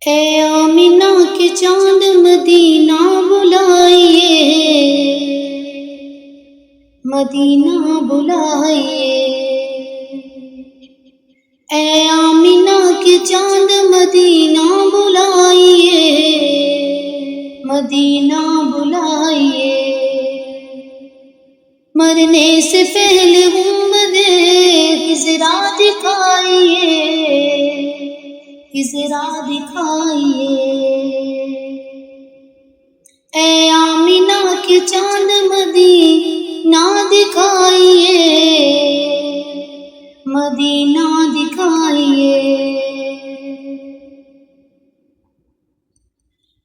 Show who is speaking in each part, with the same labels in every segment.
Speaker 1: اے آمینہ کے چاند مدینہ بلائیے، مدینہ بلائیے۔ اے آمینہ کے چاند مدینہ بلائیے، مدینہ بلائیے۔ مرنے سے پہلے گنبدِ خضرا دکھائیے، خضرا دکھائیے۔ اے آمینہ کے چاند مدینہ دکھائیے، مدینہ دکھائیے۔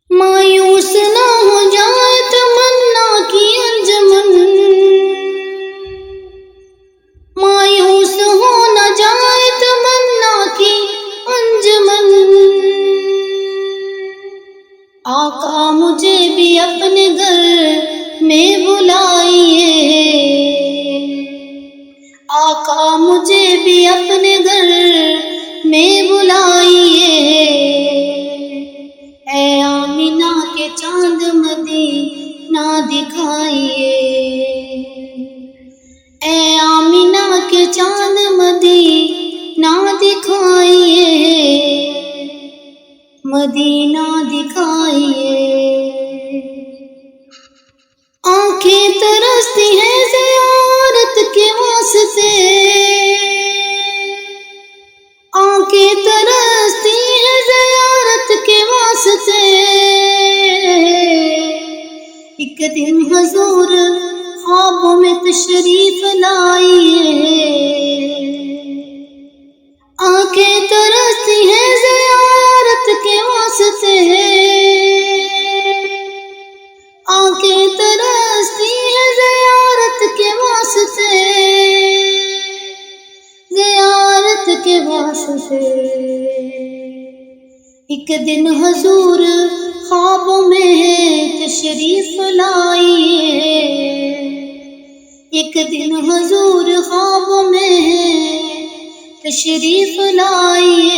Speaker 1: مایوس نہ ہو جائے تمنا کی انجمن، مایوس ہو نہ جائے تمنا کی انجمن۔ آقا مجھے بھی اپنے گھر میں بلائیے، آقا مجھے بھی اپنے گھر میں بلائیے۔ اے آمینہ کے چاند مدینہ دکھائیے، اے آمینہ کے چاند مدینہ دکھائیے، مدینہ دکھائیے۔ آنکھیں ترستی ہیں زیارت کے واسطے، آنکھیں ترستی ہیں زیارت کے واسطے۔ ایک دن حضور خوابوں میں تشریف لائیے، آنکھیں ترستی ہیں زیارت کے واسطے، آنکھیں ترستی ہیں زیارت کے واسطے، زیارت کے واسطے۔ ایک دن حضور خوابوں میں تشریف لائیے، ایک دن حضور خوابوں میں تشریف لائیے،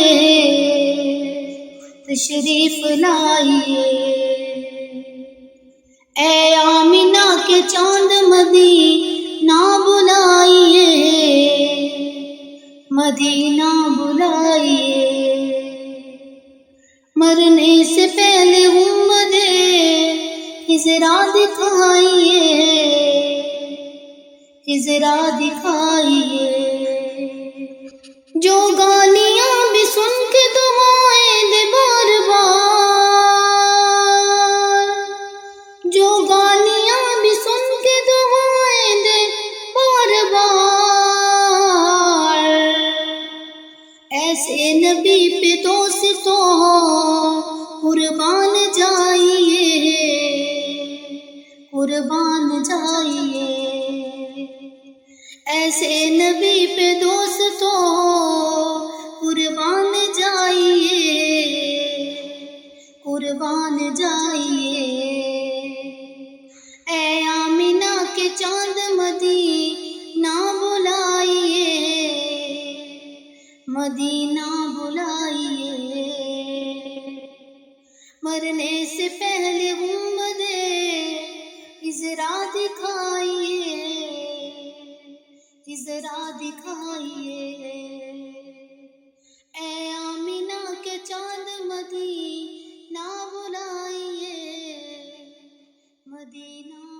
Speaker 1: تشریف لائیے۔ اے آمینہ کے چاند مدینہ بلائیے، مدینہ بلائیے۔ مرنے سے پہلے گنبدِ خضرا دکھائیے، خضرا دکھائیے۔ جو گالیاں بھی سن کے دعائیں دے بار بار، جو گالیاں بھی سن کے دعائیں دے بار بار، ایسے نبی پہ دوستو قربان جائیے، قربان جائیے۔ ایسے نبی پہ دوستو قربان جائیے، قربان جائیے۔ اے آمینہ کے چاند مدینہ بلائیے، مدینہ بلائیے۔ مرنے سے پہلے گنبدِ خضرا دکھائیے، خضرا دکھائیے۔ اے آمینہ کے چاند مدینہ بلائیے، مدینہ